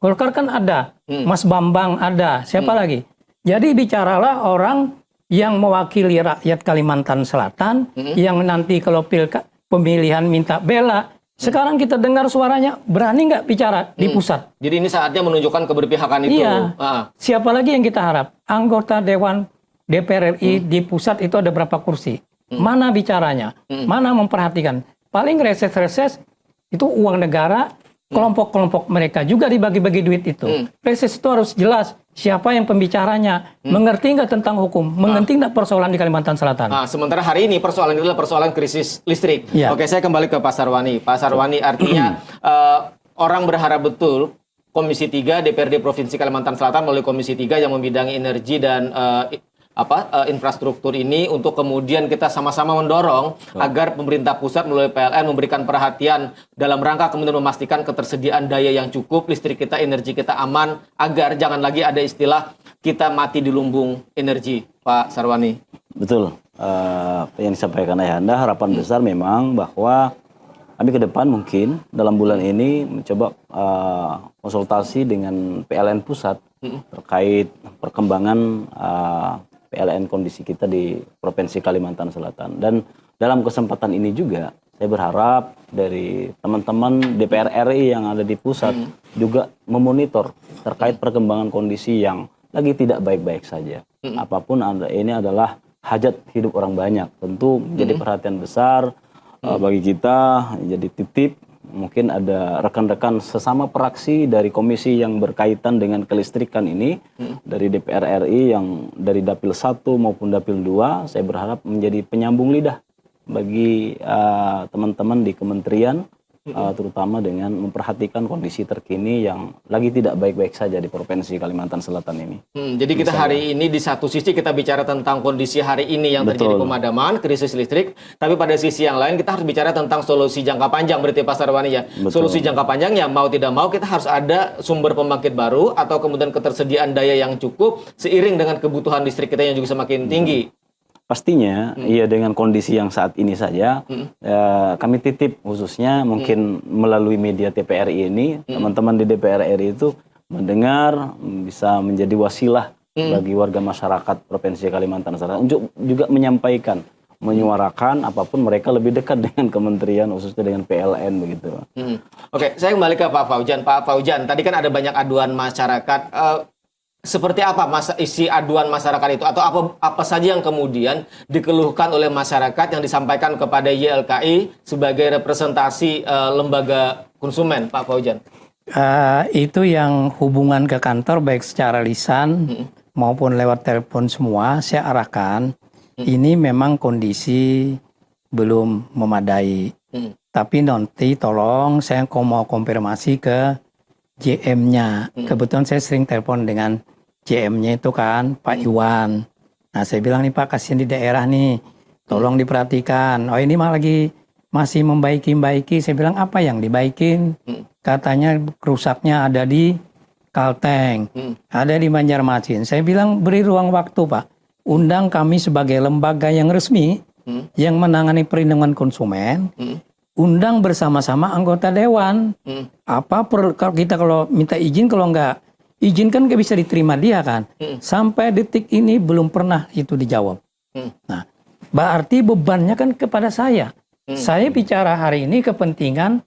Golkar kan ada, Mas Bambang ada, siapa lagi? Jadi bicaralah orang yang mewakili rakyat Kalimantan Selatan, yang nanti kalau pemilihan minta bela. Sekarang kita dengar suaranya, berani nggak bicara di pusat? Jadi ini saatnya menunjukkan keberpihakan itu. Iya. Siapa lagi yang kita harap? Anggota Dewan DPR RI di pusat itu ada berapa kursi? Mana bicaranya? Mana memperhatikan? Paling reses-reses itu uang negara, kelompok-kelompok mereka juga dibagi-bagi duit itu. Reses itu harus jelas siapa yang pembicaranya, mengerti nggak tentang hukum, mengerti nggak persoalan di Kalimantan Selatan. Sementara hari ini persoalan itu adalah persoalan krisis listrik. Ya. Oke, saya kembali ke Pak Sarwani. Pak Sarwani, artinya orang berharap betul Komisi 3 DPRD Provinsi Kalimantan Selatan melalui Komisi 3 yang membidangi energi dan infrastruktur ini untuk kemudian kita sama-sama mendorong agar pemerintah pusat melalui PLN memberikan perhatian dalam rangka kemudian memastikan ketersediaan daya yang cukup, listrik kita, energi kita aman, agar jangan lagi ada istilah kita mati di lumbung energi, Pak Sarwani. Betul. Yang disampaikan Ayahanda, harapan besar memang bahwa kami ke depan mungkin dalam bulan ini mencoba konsultasi dengan PLN pusat terkait perkembangan PLN kondisi kita di Provinsi Kalimantan Selatan. Dan dalam kesempatan ini juga saya berharap dari teman-teman DPR RI yang ada di pusat juga memonitor terkait perkembangan kondisi yang lagi tidak baik-baik saja. Apapun ini adalah hajat hidup orang banyak. Tentu menjadi perhatian besar bagi kita, jadi titip. Mungkin ada rekan-rekan sesama praksi dari komisi yang berkaitan dengan kelistrikan ini, dari DPR RI yang dari Dapil 1 maupun Dapil 2, saya berharap menjadi penyambung lidah bagi teman-teman di kementerian, terutama dengan memperhatikan kondisi terkini yang lagi tidak baik-baik saja di Provinsi Kalimantan Selatan ini. Jadi kita hari ini di satu sisi kita bicara tentang kondisi hari ini yang terjadi pemadaman, krisis listrik, tapi pada sisi yang lain kita harus bicara tentang solusi jangka panjang, berarti Pak Sarwani ya. Solusi jangka panjangnya mau tidak mau kita harus ada sumber pembangkit baru atau kemudian ketersediaan daya yang cukup seiring dengan kebutuhan listrik kita yang juga semakin tinggi. Pastinya, ya dengan kondisi yang saat ini saja, kami titip khususnya mungkin melalui media TPRI ini, teman-teman di DPR RI itu mendengar, bisa menjadi wasilah bagi warga masyarakat Provinsi Kalimantan Selatan untuk juga menyampaikan, menyuarakan apapun mereka lebih dekat dengan kementerian, khususnya dengan PLN begitu. Oke, saya kembali ke Pak Fauzan. Pak Fauzan, tadi kan ada banyak aduan masyarakat. Seperti apa isi aduan masyarakat itu atau apa saja yang kemudian dikeluhkan oleh masyarakat yang disampaikan kepada YLKI sebagai representasi lembaga konsumen, Pak Fauzan? Itu yang hubungan ke kantor baik secara lisan maupun lewat telepon semua saya arahkan. Ini memang kondisi belum memadai. Tapi nanti tolong saya mau konfirmasi ke JM-nya. Kebetulan saya sering telepon dengan JM-nya itu kan Pak Iwan. Nah saya bilang nih Pak, kasihan di daerah nih, tolong diperhatikan. Oh ini masih membaiki. Saya bilang apa yang dibaikin? Katanya rusaknya ada di Kalteng, ada di Banjarmasin. Saya bilang beri ruang waktu Pak. undang kami sebagai lembaga yang resmi yang menangani perlindungan konsumen, undang bersama-sama anggota dewan. Kalau minta izin, kalau nggak izin kan nggak bisa diterima dia kan. Sampai detik ini belum pernah itu dijawab. Nah, berarti bebannya kan kepada saya. Saya bicara hari ini kepentingan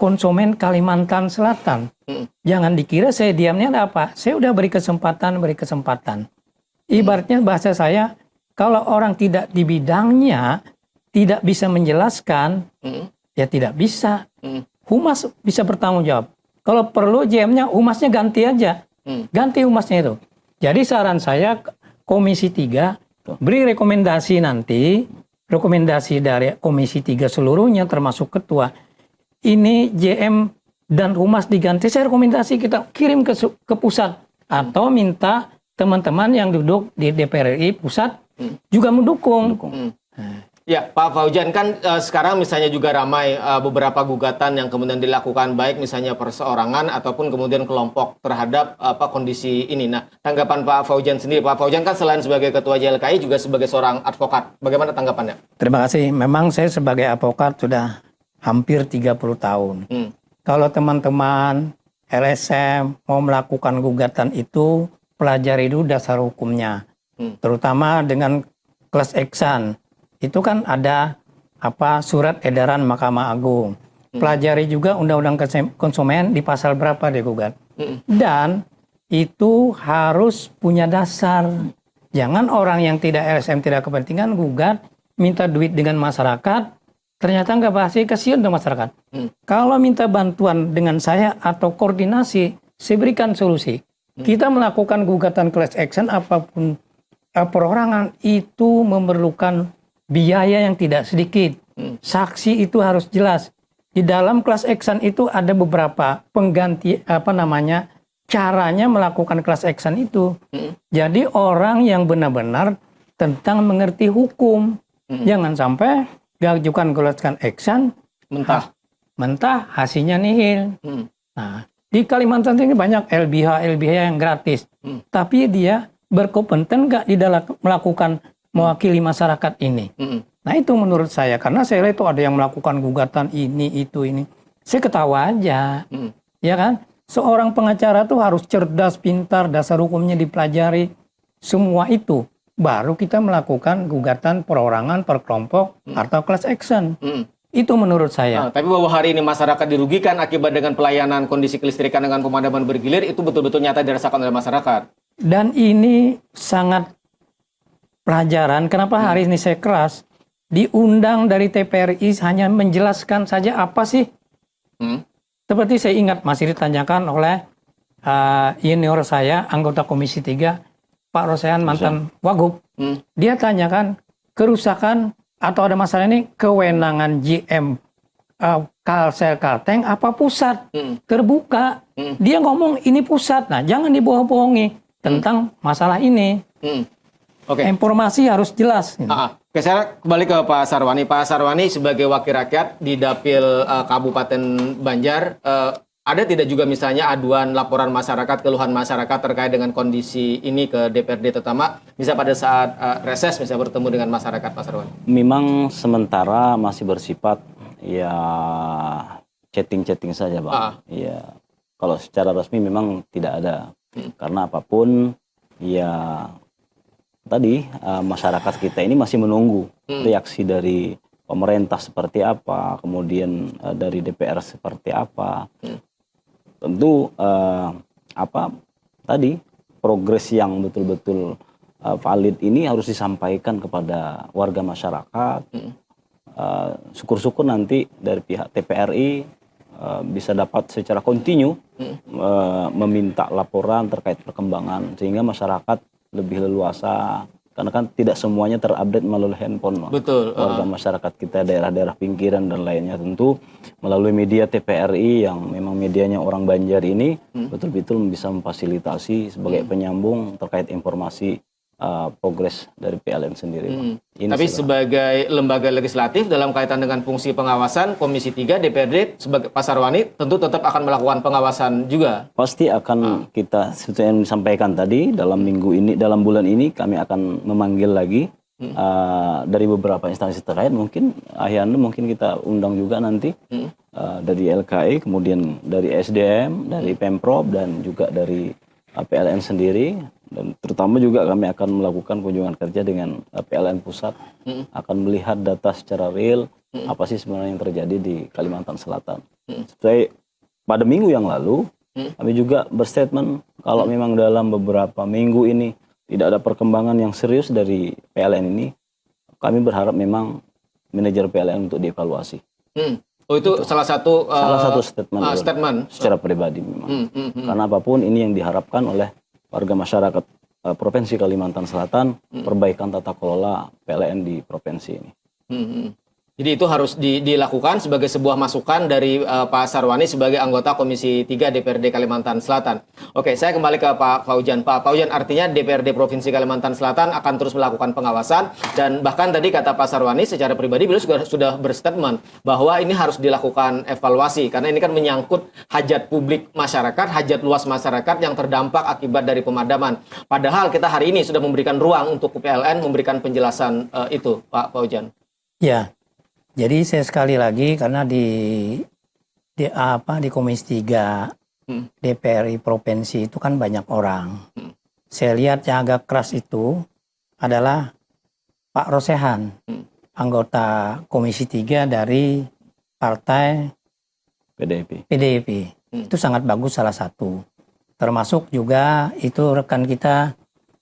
konsumen Kalimantan Selatan. Jangan dikira saya diamnya ada apa. Saya udah beri kesempatan. Ibaratnya bahasa saya, kalau orang tidak di bidangnya, tidak bisa menjelaskan, ya tidak bisa. Humas bisa bertanggung jawab. Kalau perlu JM-nya, humasnya ganti aja. Ganti humasnya itu. Jadi saran saya, Komisi 3, beri rekomendasi nanti, rekomendasi dari Komisi 3 seluruhnya, termasuk ketua, ini JM dan humas diganti, saya rekomendasi kita kirim ke pusat. Atau minta teman-teman yang duduk di DPR RI pusat juga mendukung. Ya, Pak Faujan, kan sekarang misalnya juga ramai beberapa gugatan yang kemudian dilakukan, baik misalnya perseorangan ataupun kemudian kelompok terhadap kondisi ini. Nah, tanggapan Pak Faujan sendiri, Pak Faujan kan selain sebagai Ketua YLKI juga sebagai seorang advokat. Bagaimana tanggapannya? Terima kasih. Memang saya sebagai advokat sudah hampir 30 tahun. Kalau teman-teman LSM mau melakukan gugatan itu, pelajari dulu dasar hukumnya. Terutama dengan class action. Itu kan ada surat edaran Mahkamah Agung. Pelajari juga Undang-Undang Konsumen di pasal berapa dia gugat. Dan itu harus punya dasar. Jangan orang yang tidak LSM, tidak kepentingan gugat, minta duit dengan masyarakat, ternyata nggak pasti kasihan untuk masyarakat. Kalau minta bantuan dengan saya atau koordinasi, saya berikan solusi. Kita melakukan gugatan class action apapun perorangan itu memerlukan biaya yang tidak sedikit. Saksi itu harus jelas. Di dalam class action itu ada beberapa pengganti caranya melakukan class action itu. Jadi orang yang benar-benar tentang mengerti hukum. Jangan sampai gajukan class action mentah hasilnya nihil. Nah, di Kalimantan ini banyak LBH yang gratis. Tapi dia berkompeten nggak di dalam melakukan mewakili masyarakat ini. Nah itu menurut saya, karena saya lihat itu ada yang melakukan gugatan ini. Saya ketawa aja. Ya kan? Seorang pengacara tuh harus cerdas, pintar, dasar hukumnya dipelajari. Semua itu. Baru kita melakukan gugatan perorangan, per kelompok, atau class action. Itu menurut saya. Tapi bahwa hari ini masyarakat dirugikan akibat dengan pelayanan kondisi kelistrikan dengan pemadaman bergilir, itu betul-betul nyata dirasakan oleh masyarakat. Dan ini sangat pelajaran. Kenapa hari ini saya keras? Diundang dari TPRI hanya menjelaskan saja apa sih? Seperti saya ingat masih ditanyakan oleh junior saya, anggota Komisi 3, Pak Rosehan, mantan Wagub. Dia tanyakan kerusakan atau ada masalah ini kewenangan GM Kalsel Kalteng apa pusat? Terbuka. Dia ngomong ini pusat. Nah, jangan dibohong-bohongi tentang masalah ini. Informasi harus jelas. Oke, saya kembali ke Pak Sarwani. Pak Sarwani sebagai wakil rakyat di Dapil Kabupaten Banjar, ada tidak juga misalnya aduan laporan masyarakat, keluhan masyarakat terkait dengan kondisi ini ke DPRD, terutama bisa pada saat reses bisa bertemu dengan masyarakat, Pak Sarwani? Memang sementara masih bersifat ya chatting-chatting saja, Bang. Ya, kalau secara resmi memang tidak ada. Karena apapun ya tadi masyarakat kita ini masih menunggu reaksi dari pemerintah seperti apa, kemudian dari DPR seperti apa. Tentu tadi progres yang betul-betul valid ini harus disampaikan kepada warga masyarakat. Syukur-syukur nanti dari pihak TPRI bisa dapat secara kontinu meminta laporan terkait perkembangan sehingga masyarakat lebih leluasa, karena kan tidak semuanya terupdate melalui handphone. Betul. Warga masyarakat kita daerah-daerah pinggiran dan lainnya tentu melalui media TPRI yang memang medianya orang Banjar ini betul-betul bisa memfasilitasi sebagai penyambung terkait informasi progres dari PLN sendiri. Pak. Ini Tapi sederhana. sebagai lembaga legislatif dalam kaitan dengan fungsi pengawasan, Komisi 3 DPRD sebagai Pak Sarwani tentu tetap akan melakukan pengawasan juga. Pasti akan kita seperti yang disampaikan tadi dalam minggu ini, dalam bulan ini kami akan memanggil lagi dari beberapa instansi terkait. Mungkin Ahyanda mungkin kita undang juga nanti dari LKI, kemudian dari SDM, dari Pemprov dan juga dari PLN sendiri. Dan terutama juga kami akan melakukan kunjungan kerja dengan PLN Pusat, akan melihat data secara real apa sih sebenarnya yang terjadi di Kalimantan Selatan. Sesuai pada minggu yang lalu, kami juga berstatement kalau memang dalam beberapa minggu ini tidak ada perkembangan yang serius dari PLN ini, kami berharap memang manajer PLN untuk dievaluasi. Oh itu salah satu statement secara pribadi memang. Karena apapun ini yang diharapkan oleh warga masyarakat Provinsi Kalimantan Selatan, perbaikan tata kelola PLN di provinsi ini. Jadi itu harus dilakukan sebagai sebuah masukan dari Pak Sarwani sebagai anggota Komisi 3 DPRD Kalimantan Selatan. Oke, saya kembali ke Pak Faujan. Pak Faujan, artinya DPRD Provinsi Kalimantan Selatan akan terus melakukan pengawasan dan bahkan tadi kata Pak Sarwani secara pribadi beliau sudah berstatement bahwa ini harus dilakukan evaluasi karena ini kan menyangkut hajat publik masyarakat, hajat luas masyarakat yang terdampak akibat dari pemadaman. Padahal kita hari ini sudah memberikan ruang untuk PLN memberikan penjelasan itu, Pak Faujan. Ya. Jadi saya sekali lagi karena di Komisi 3 DPRI provinsi itu kan banyak orang. Saya lihat yang agak keras itu adalah Pak Rosehan, anggota Komisi 3 dari Partai PDIP. Itu sangat bagus salah satu. Termasuk juga itu rekan kita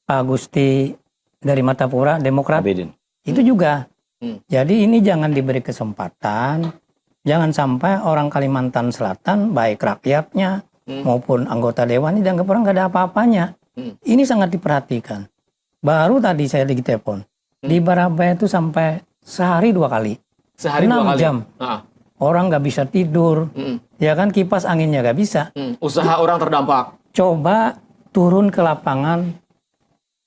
Pak Gusti dari Matapura Demokrat. Abidin. Itu juga. Jadi ini jangan diberi kesempatan, jangan sampai orang Kalimantan Selatan, baik rakyatnya maupun anggota dewan ini dianggap orang nggak ada apa-apanya. Ini sangat diperhatikan. Baru tadi saya ditelepon, di Barabaya itu sampai sehari 2 kali. Sehari 6 2 kali. jam. Orang nggak bisa tidur, ya kan kipas anginnya nggak bisa. Usaha orang terdampak. Coba turun ke lapangan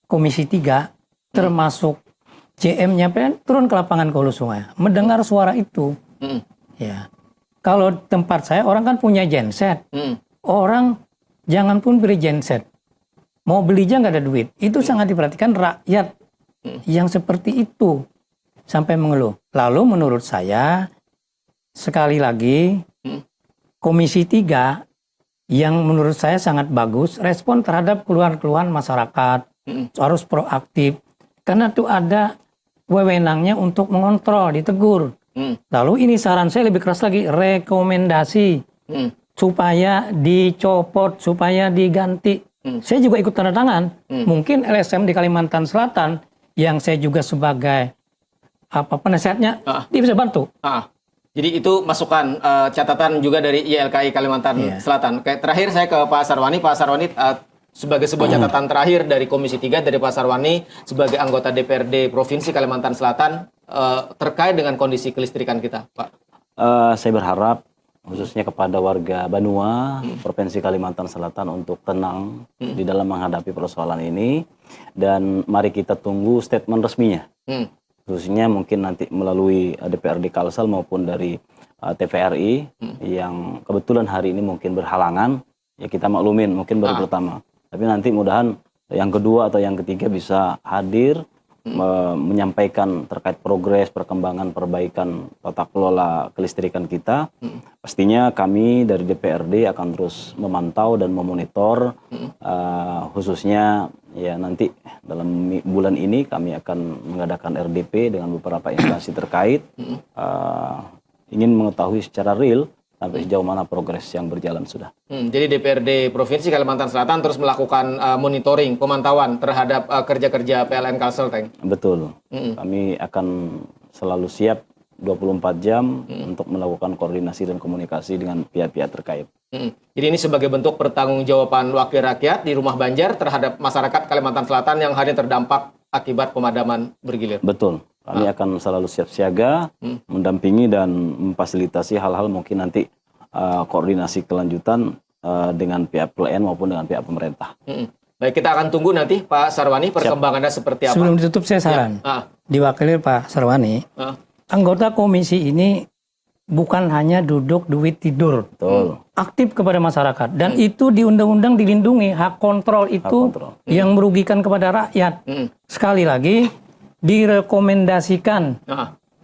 Komisi 3, termasuk CM-nya turun ke lapangan ke hulu sungai, mendengar suara itu. Ya, kalau tempat saya orang kan punya genset, orang jangan pun beli genset, mau beli aja nggak ada duit. Itu sangat diperhatikan rakyat yang seperti itu sampai mengeluh. Lalu menurut saya sekali lagi Komisi 3 yang menurut saya sangat bagus respon terhadap keluhan-keluhan masyarakat, harus proaktif karena itu ada wewenangnya untuk mengontrol, ditegur. Lalu ini saran saya lebih keras lagi, rekomendasi supaya dicopot, supaya diganti. Saya juga ikut tanda tangan. Mungkin LSM di Kalimantan Selatan yang saya juga sebagai penasehatnya, dia bisa bantu. Jadi itu masukan catatan juga dari YLKI Kalimantan Selatan. Oke, terakhir saya ke Pak Sarwani. Pak Sarwani, sebagai sebuah catatan terakhir dari Komisi 3 dari Pak Sarwani sebagai anggota DPRD Provinsi Kalimantan Selatan terkait dengan kondisi kelistrikan kita, Pak. Saya berharap khususnya kepada warga Banua, Provinsi Kalimantan Selatan untuk tenang di dalam menghadapi persoalan ini dan mari kita tunggu statement resminya. Khususnya mungkin nanti melalui DPRD Kalsel maupun dari TVRI yang kebetulan hari ini mungkin berhalangan, ya kita maklumin mungkin baru pertama. Tapi nanti mudahan yang kedua atau yang ketiga bisa hadir menyampaikan terkait progres, perkembangan, perbaikan tata kelola kelistrikan kita. Pastinya kami dari DPRD akan terus memantau dan memonitor, khususnya ya nanti dalam bulan ini kami akan mengadakan RDP dengan beberapa instansi terkait, ingin mengetahui secara real sampai sejauh mana progres yang berjalan sudah. Jadi DPRD Provinsi Kalimantan Selatan terus melakukan monitoring, pemantauan terhadap kerja-kerja PLN Kalsel, Teng. Betul. Kami akan selalu siap 24 jam untuk melakukan koordinasi dan komunikasi dengan pihak-pihak terkait. Jadi ini sebagai bentuk pertanggungjawaban wakil rakyat di Rumah Banjar terhadap masyarakat Kalimantan Selatan yang hari terdampak akibat pemadaman bergilir. Betul. Kami akan selalu siap siaga, mendampingi dan memfasilitasi hal-hal mungkin nanti koordinasi kelanjutan dengan pihak PLN maupun dengan pihak pemerintah. Baik, kita akan tunggu nanti Pak Sarwani perkembangannya seperti apa. Sebelum ditutup saya saran, diwakili Pak Sarwani, anggota komisi ini bukan hanya duduk duit tidur, aktif kepada masyarakat, dan itu di undang-undang dilindungi, hak kontrol itu yang merugikan kepada rakyat. Sekali lagi direkomendasikan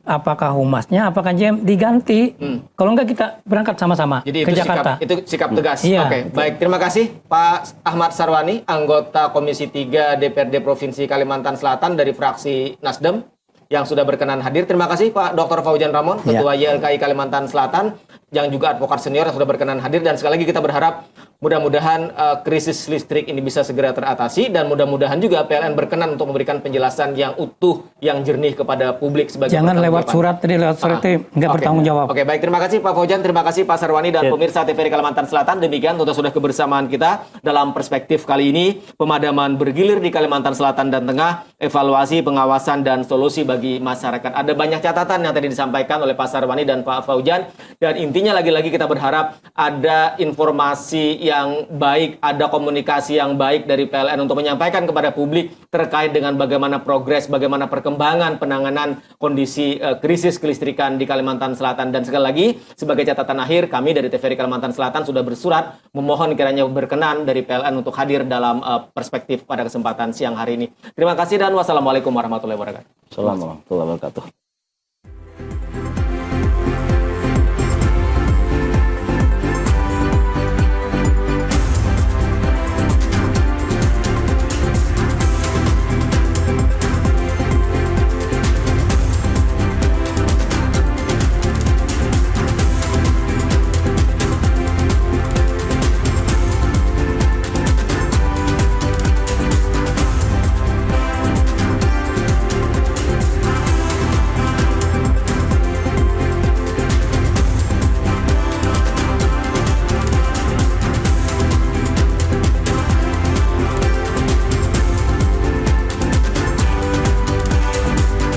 apakah humasnya, apakah JM diganti. Kalau enggak kita berangkat sama-sama Jadi ke Jakarta. itu sikap tegas. Iya. Oke, baik. Terima kasih Pak Ahmad Sarwani, anggota Komisi 3 DPRD Provinsi Kalimantan Selatan dari fraksi Nasdem yang sudah berkenan hadir. Terima kasih Pak Dr. Faujan Ramon, Ketua YLKI Kalimantan Selatan, yang juga advokat senior yang sudah berkenan hadir. Dan sekali lagi kita berharap mudah-mudahan krisis listrik ini bisa segera teratasi, dan mudah-mudahan juga PLN berkenan untuk memberikan penjelasan yang utuh, yang jernih kepada publik sebagai Jangan lewat surat, nggak bertanggung jawab. Oke, baik. Terima kasih Pak Faujan, terima kasih Pak Sarwani dan pemirsa TVRI Kalimantan Selatan. Demikian tuntas sudah kebersamaan kita dalam perspektif kali ini, pemadaman bergilir di Kalimantan Selatan dan Tengah, evaluasi, pengawasan, dan solusi bagi masyarakat. Ada banyak catatan yang tadi disampaikan oleh Pak Sarwani dan Pak Faujan, dan intinya lagi-lagi kita berharap ada informasi yang baik, ada komunikasi yang baik dari PLN untuk menyampaikan kepada publik terkait dengan bagaimana progres, bagaimana perkembangan penanganan kondisi krisis kelistrikan di Kalimantan Selatan. Dan sekali lagi, sebagai catatan akhir, kami dari TVRI Kalimantan Selatan sudah bersurat memohon kiranya berkenan dari PLN untuk hadir dalam perspektif pada kesempatan siang hari ini. Terima kasih dan wassalamualaikum warahmatullahi wabarakatuh. Assalamualaikum warahmatullahi wabarakatuh.